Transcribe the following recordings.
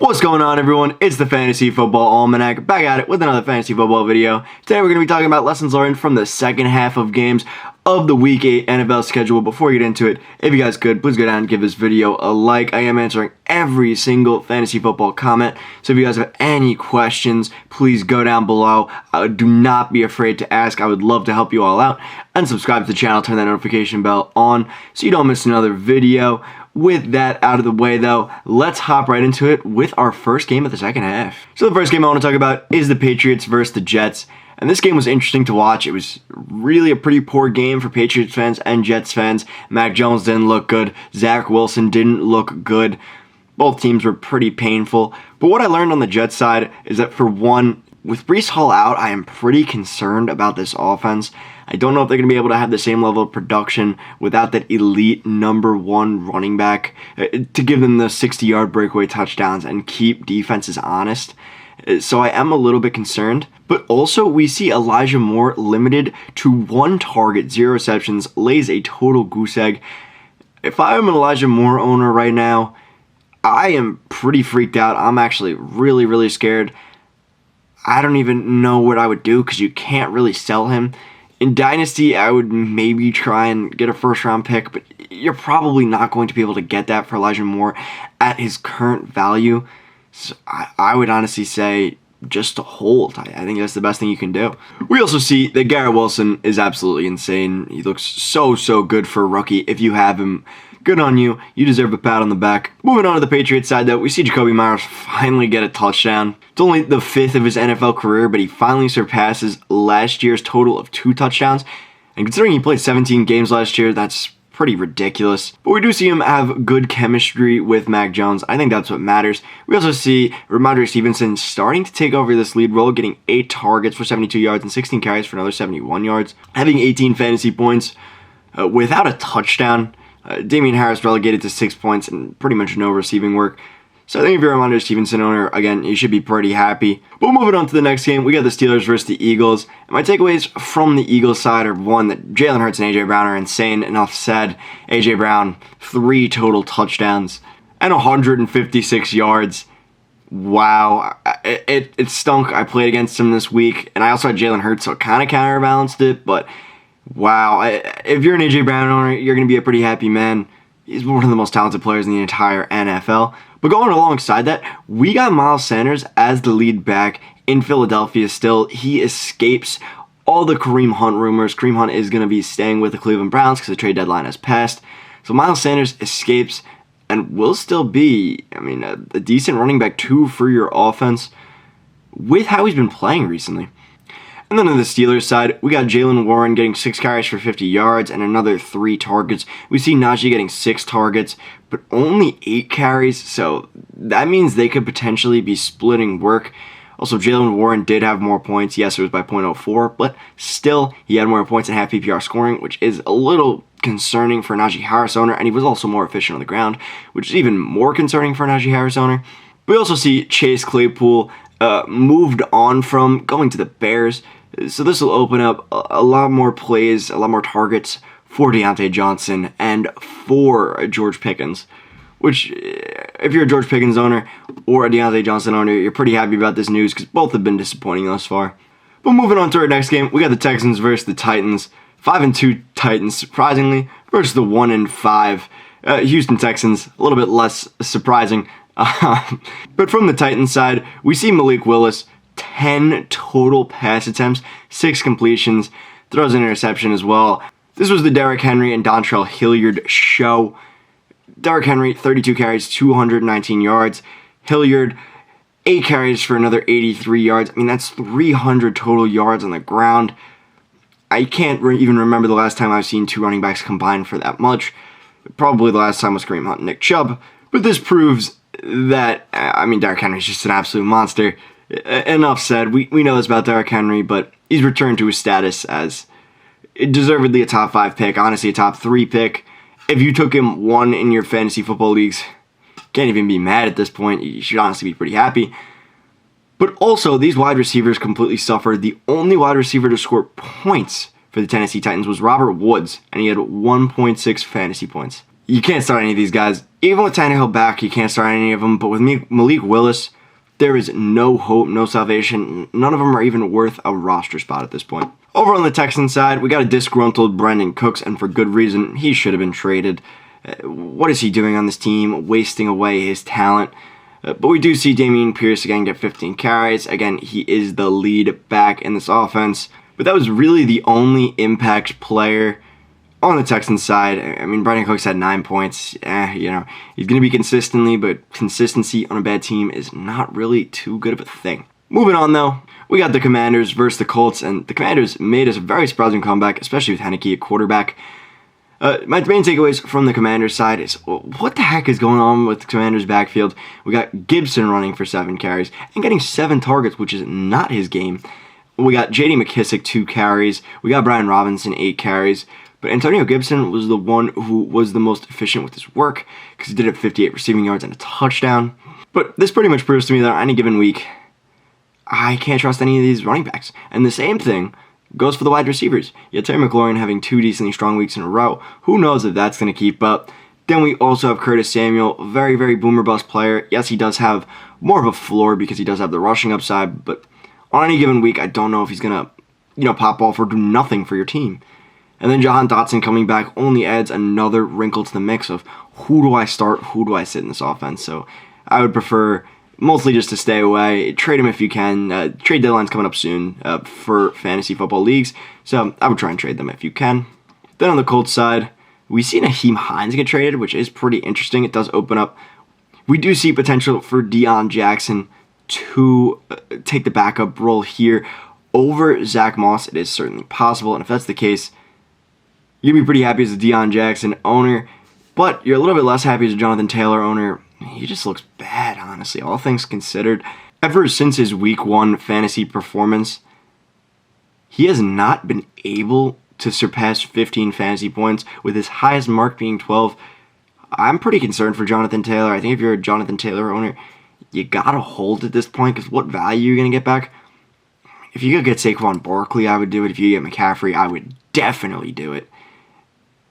What's going on, everyone? It's the Fantasy Football Almanac, back at it with another fantasy football video. Today we're going to be talking about lessons learned from the second half of games of the Week 8 NFL schedule. Before we get into it, if you guys could, please go down and give this video a like. I am answering every single fantasy football comment, so if you guys have any questions, please go down below. Do not be afraid to ask. I would love to help you all out. And subscribe to the channel, turn that notification bell on so you don't miss another video. With that out of the way, though, let's hop right into it with our first game of the second half. So the first game I want to talk about is the Patriots versus the Jets. And this game was interesting to watch. It was really a pretty poor game for Patriots fans and Jets fans. Mac Jones didn't look good. Zach Wilson didn't look good. Both teams were pretty painful. But what I learned on the Jets side is that, for one, with Breece Hall out, I am pretty concerned about this offense. I don't know if they're going to be able to have the same level of production without that elite number one running back to give them the 60-yard breakaway touchdowns and keep defenses honest. So I am a little bit concerned. But also, we see Elijah Moore limited to 1 target, 0 receptions, lays a total goose egg. If I am an Elijah Moore owner right now, I am pretty freaked out. I'm actually really, really scared. I don't even know what I would do because you can't really sell him. In Dynasty, I would maybe try and get a first-round pick, but you're probably not going to be able to get that for Elijah Moore at his current value. So I would honestly say just to hold. I think that's the best thing you can do. We also see that Garrett Wilson is absolutely insane. He looks so good for a rookie. If you have him, good on you. You deserve a pat on the back. Moving on to the Patriots side, though, we see Jakobi Meyers finally get a touchdown. It's only the 5th of his NFL career, but he finally surpasses last year's total of 2 touchdowns. And considering he played 17 games last year, that's pretty ridiculous. But we do see him have good chemistry with Mac Jones. I think that's what matters. We also see Romeo Stevenson starting to take over this lead role, getting 8 targets for 72 yards and 16 carries for another 71 yards, having 18 fantasy points without a touchdown. Damian Harris relegated to 6 points and pretty much no receiving work. So I think if you're a Ramondre Stevenson owner, again, you should be pretty happy. But moving on to the next game, we got the Steelers versus the Eagles. And my takeaways from the Eagles side are, one, that Jalen Hurts and A.J. Brown are insane. Enough said. A.J. Brown, 3 total touchdowns and 156 yards. Wow. It stunk. I played against him this week. And I also had Jalen Hurts, so it kind of counterbalanced it. But wow, if you're an A.J. Brown owner, you're going to be a pretty happy man. He's one of the most talented players in the entire NFL. But going alongside that, we got Miles Sanders as the lead back in Philadelphia still. He escapes all the Kareem Hunt rumors. Kareem Hunt is going to be staying with the Cleveland Browns because the trade deadline has passed. So Miles Sanders escapes and will still be, a decent running back 2 for your offense with how he's been playing recently. And then on the Steelers side, we got Jalen Warren getting 6 carries for 50 yards and another 3 targets. We see Najee getting 6 targets, but only 8 carries, so that means they could potentially be splitting work. Also, Jalen Warren did have more points. Yes, it was by 0.04, but still, he had more points in half PPR scoring, which is a little concerning for a Najee Harris owner, and he was also more efficient on the ground, which is even more concerning for a Najee Harris owner. We also see Chase Claypool moved on from going to the Bears. So this will open up a lot more plays, a lot more targets for Deontay Johnson and for George Pickens. Which, if you're a George Pickens owner or a Deontay Johnson owner, you're pretty happy about this news because both have been disappointing thus far. But moving on to our next game, we got the Texans versus the Titans. 5-2 Titans, surprisingly, versus the 1-5 Houston Texans. A little bit less surprising. But from the Titans side, we see Malik Willis, 10 total pass attempts, 6 completions, throws an interception as well. This was the Derrick Henry and Dontrell Hilliard show. Derrick Henry, 32 carries, 219 yards. Hilliard, 8 carries for another 83 yards. That's 300 total yards on the ground. I can't even remember the last time I've seen 2 running backs combine for that much. Probably the last time was Kareem Hunt and Nick Chubb. But this proves that, Derrick Henry's just an absolute monster. Enough said. We know this about Derrick Henry, but he's returned to his status as deservedly a top 5 pick, honestly a top 3 pick. If you took him 1 in your fantasy football leagues, can't even be mad at this point. You should honestly be pretty happy. But also, these wide receivers completely suffered. The only wide receiver to score points for the Tennessee Titans was Robert Woods, and he had 1.6 fantasy points. You can't start any of these guys. Even with Tannehill back, you can't start any of them. But with Malik Willis, there is no hope, no salvation. None of them are even worth a roster spot at this point. Over on the Texans side, we got a disgruntled Brandin Cooks, and for good reason. He should have been traded. What is he doing on this team? Wasting away his talent. But we do see Dameon Pierce again get 15 carries. Again, he is the lead back in this offense. But that was really the only impact player on the Texans side. I mean, Brandin Cooks had 9 points. He's going to be consistently, but consistency on a bad team is not really too good of a thing. Moving on, though, we got the Commanders versus the Colts, and the Commanders made us a very surprising comeback, especially with Heineke at quarterback. My main takeaways from the Commanders side is, what the heck is going on with the Commanders backfield? We got Gibson running for 7 carries and getting 7 targets, which is not his game. We got J.D. McKissic 2 carries. We got Brian Robinson 8 carries. But Antonio Gibson was the one who was the most efficient with his work because he did have 58 receiving yards and a touchdown. But this pretty much proves to me that on any given week, I can't trust any of these running backs. And the same thing goes for the wide receivers. You had Terry McLaurin having 2 decently strong weeks in a row. Who knows if that's going to keep up? Then we also have Curtis Samuel, very, very boomer bust player. Yes, he does have more of a floor because he does have the rushing upside, but on any given week, I don't know if he's going to, pop off or do nothing for your team. And then Jahan Dotson coming back only adds another wrinkle to the mix of who do I start, who do I sit in this offense. So I would prefer mostly just to stay away. Trade him if you can. Trade deadline's coming up soon for fantasy football leagues, so I would try and trade them if you can. Then on the Colts side, we see Naheem Hines get traded, which is pretty interesting. It does open up. We do see potential for Deion Jackson to take the backup role here over Zach Moss. It is certainly possible, and if that's the case, you'd be pretty happy as a Deion Jackson owner, but you're a little bit less happy as a Jonathan Taylor owner. He just looks bad, honestly, all things considered. Ever since his week 1 fantasy performance, he has not been able to surpass 15 fantasy points, with his highest mark being 12. I'm pretty concerned for Jonathan Taylor. I think if you're a Jonathan Taylor owner, you gotta hold at this point, because what value are you going to get back? If you could get Saquon Barkley, I would do it. If you get McCaffrey, I would definitely do it.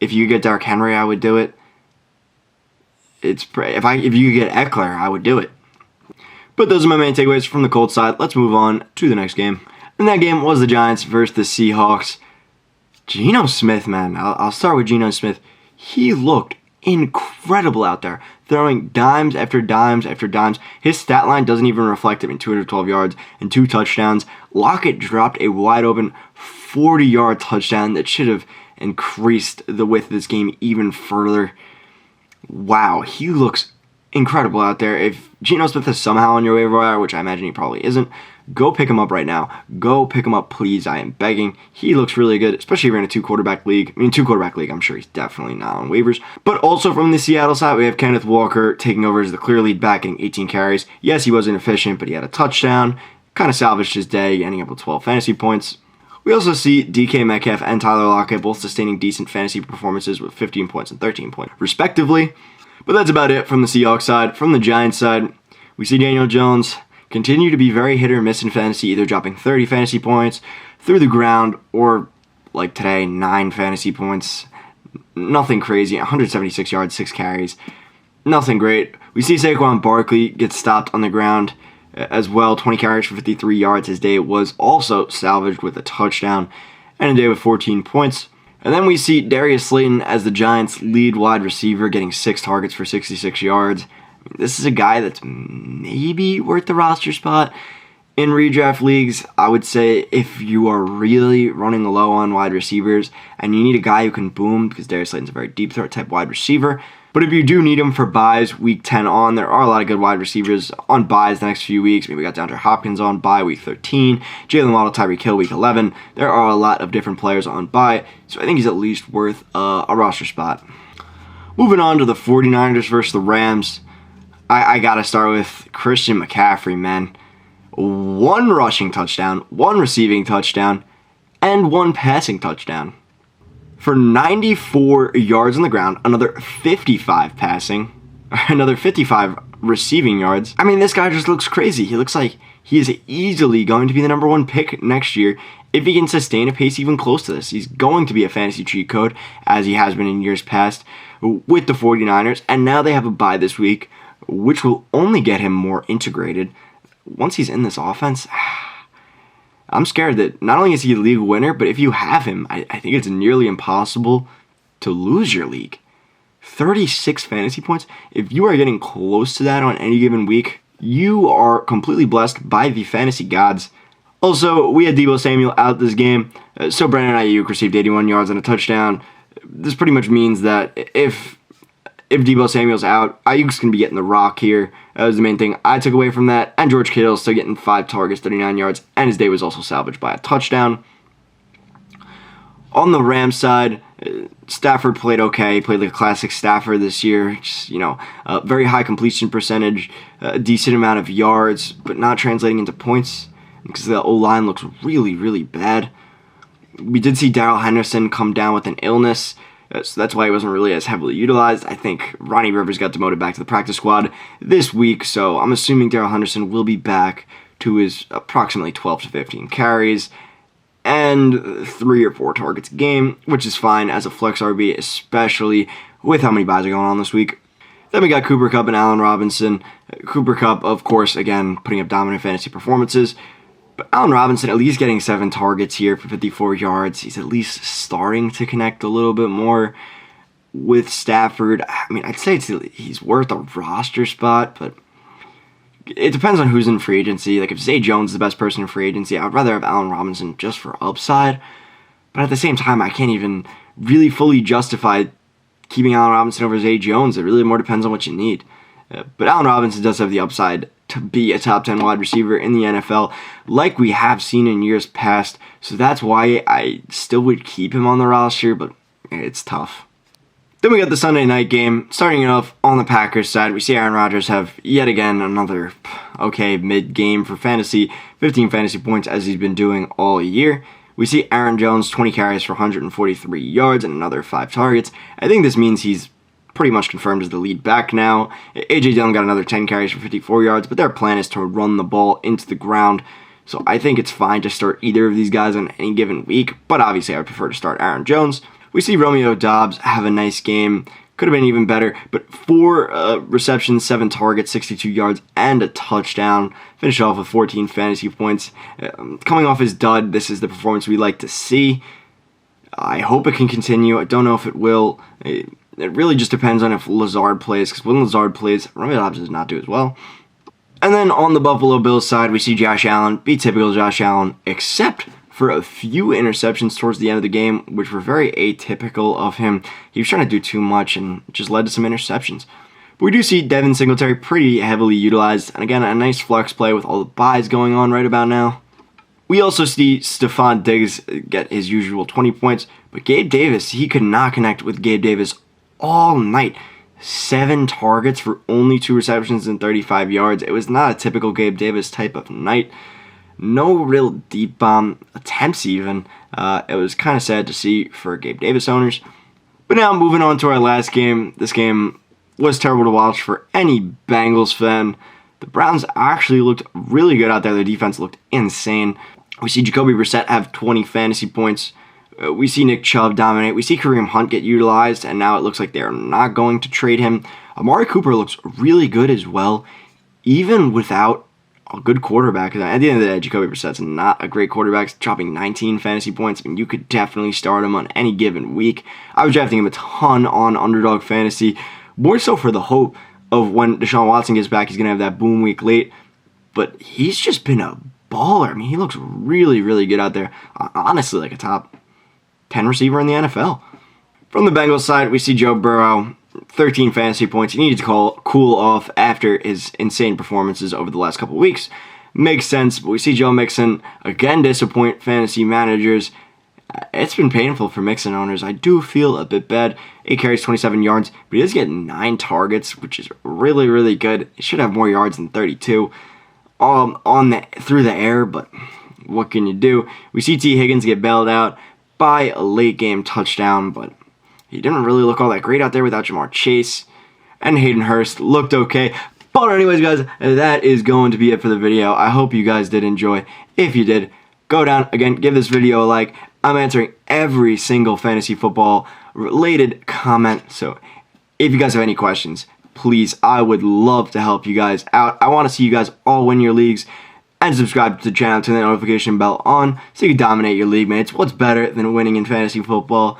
If you get Derrick Henry, I would do it. If you get Eckler, I would do it. But those are my main takeaways from the Colts side. Let's move on to the next game. And that game was the Giants versus the Seahawks. Geno Smith, man. I'll start with Geno Smith. He looked incredible out there, throwing dimes after dimes after dimes. His stat line doesn't even reflect him in 212 yards and 2 touchdowns. Lockett dropped a wide open 40-yard touchdown that should have increased the width of this game even further. Wow, he looks incredible out there. If Geno Smith is somehow on your waiver wire, which I imagine he probably isn't, go pick him up right now. Go pick him up, please. I am begging. He looks really good, especially if you're in a 2-quarterback league. I'm sure he's definitely not on waivers. But also from the Seattle side, we have Kenneth Walker taking over as the clear lead back, getting 18 carries. Yes, he was inefficient, but he had a touchdown. Kind of salvaged his day, ending up with 12 fantasy points. We also see DK Metcalf and Tyler Lockett both sustaining decent fantasy performances with 15 points and 13 points, respectively. But that's about it from the Seahawks side. From the Giants side, we see Daniel Jones continue to be very hit or miss in fantasy, either dropping 30 fantasy points through the ground or, like today, 9 fantasy points. Nothing crazy. 176 yards, 6 carries. Nothing great. We see Saquon Barkley get stopped on the ground as well. 20 carries for 53 yards. His day was also salvaged with a touchdown and a day with 14 points. And then we see Darius Slayton as the Giants' lead wide receiver, getting 6 targets for 66 yards. This is a guy that's maybe worth the roster spot in redraft leagues. I would say if you are really running low on wide receivers and you need a guy who can boom, because Darius Slayton's a very deep threat type wide receiver. But if you do need him for buys week 10 on, there are a lot of good wide receivers on buys the next few weeks. Maybe we got DeAndre Hopkins on buy week 13, Jalen Waddle, Tyreek Hill week 11. There are a lot of different players on buy, so I think he's at least worth a roster spot. Moving on to the 49ers versus the Rams. I got to start with Christian McCaffrey, man. 1 rushing touchdown, 1 receiving touchdown, and 1 passing touchdown. For 94 yards on the ground, another 55 passing, another 55 receiving yards. I mean, this guy just looks crazy. He looks like he is easily going to be the number 1 pick next year if he can sustain a pace even close to this, he's going to be a fantasy cheat code, as he has been in years past with the 49ers. And now they have a bye this week, which will only get him more integrated. Once he's in this offense, I'm scared that not only is he a league winner, but if you have him, I think it's nearly impossible to lose your league. 36 fantasy points. If you are getting close to that on any given week, you are completely blessed by the fantasy gods. Also, we had Deebo Samuel out this game, so Brandin Aiyuk received 81 yards and a touchdown. This pretty much means that if Deebo Samuel's out, Aiyuk's going to be getting the rock here. That was the main thing I took away from that. And George Kittle's still getting 5 targets, 39 yards, and his day was also salvaged by a touchdown. On the Rams side, Stafford played okay. He played like a classic Stafford this year. Just, very high completion percentage, a decent amount of yards, but not translating into points because the O-line looks really, really bad. We did see Darrell Henderson come down with an illness, so that's why he wasn't really as heavily utilized. I think Ronnie Rivers got demoted back to the practice squad this week, so I'm assuming Darrell Henderson will be back to his approximately 12 to 15 carries and 3 or 4 targets a game, which is fine as a flex RB, especially with how many buys are going on this week. Then we got Cooper Kupp and Allen Robinson. Cooper Kupp, of course, again, putting up dominant fantasy performances. But Allen Robinson at least getting 7 targets here for 54 yards. He's at least starting to connect a little bit more with Stafford. I mean, I'd say he's worth a roster spot, but it depends on who's in free agency. Like, if Zay Jones is the best person in free agency, I'd rather have Allen Robinson just for upside. But at the same time, I can't even really fully justify keeping Allen Robinson over Zay Jones. It really more depends on what you need. But Allen Robinson does have the upside to be a top 10 wide receiver in the NFL, like we have seen in years past. So that's why I still would keep him on the roster, but it's tough. Then we got the Sunday night game. Starting it off on the Packers side, we see Aaron Rodgers have yet again another okay mid-game for fantasy, 15 fantasy points as he's been doing all year. We see Aaron Jones, 20 carries for 143 yards and another 5 targets. I think this means he's pretty much confirmed as the lead back now. A.J. Dillon got another 10 carries for 54 yards, but their plan is to run the ball into the ground. So I think it's fine to start either of these guys on any given week, but obviously I would prefer to start Aaron Jones. We see Romeo Doubs have a nice game. Could have been even better, but 4 receptions, 7 targets, 62 yards, and a touchdown. Finished off with 14 fantasy points. Coming off his dud, this is the performance we like to see. I hope it can continue. I don't know if it will. It really just depends on if Lazard plays, because when Lazard plays, Romeo Doubs does not do as well. And then on the Buffalo Bills side, we see Josh Allen be typical Josh Allen, except for a few interceptions towards the end of the game, which were very atypical of him. He was trying to do too much and just led to some interceptions. But we do see Devin Singletary pretty heavily utilized, and again, a nice flex play with all the buys going on right about now. We also see Stephon Diggs get his usual 20 points, but Gabe Davis, he could not connect with Gabe Davis all night. 7 targets for only 2 receptions and 35 yards. It was not a typical Gabe Davis type of night. No real deep bomb attempts even. It was kind of sad to see for Gabe Davis owners. But now moving on to our last game. This game was terrible to watch for any Bengals fan. The Browns actually looked really good out there. Their defense looked insane. We see Jakobi Brissett have 20 fantasy points. We see Nick Chubb dominate. We see Kareem Hunt get utilized, and now it looks like they're not going to trade him. Amari Cooper looks really good as well, even without a good quarterback. At the end of the day, Jakobi Brissett's not a great quarterback. He's dropping 19 fantasy points. I mean, you could definitely start him on any given week. I was drafting him a ton on Underdog Fantasy, more so for the hope of when Deshaun Watson gets back, he's going to have that boom week late. But he's just been a baller. I mean, he looks really, really good out there. Honestly, like a top 10 receiver in the NFL. From the Bengals side, we see Joe Burrow, 13 fantasy points. He needed to cool off after his insane performances over the last couple weeks. Makes sense, but we see Joe Mixon again disappoint fantasy managers. It's been painful for Mixon owners. I do feel a bit bad. 8 carries, 27 yards, but he does get 9 targets, which is really, really good. He should have more yards than 32 through the air, but what can you do? We see T. Higgins get bailed out by a late game touchdown, but he didn't really look all that great out there without Jamar Chase. And Hayden Hurst looked okay. But anyways, guys, that is going to be it for the video. I hope you guys did enjoy. If you did, go down, again, give this video a like. I'm answering every single fantasy football related comment, so if you guys have any questions, please, I would love to help you guys out. I want to see you guys all win your leagues, and subscribe to the channel, turn that notification bell on so you can dominate your league mates. What's better than winning in fantasy football?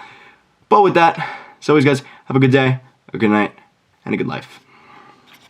But with that, as always, guys, have a good day, a good night, and a good life.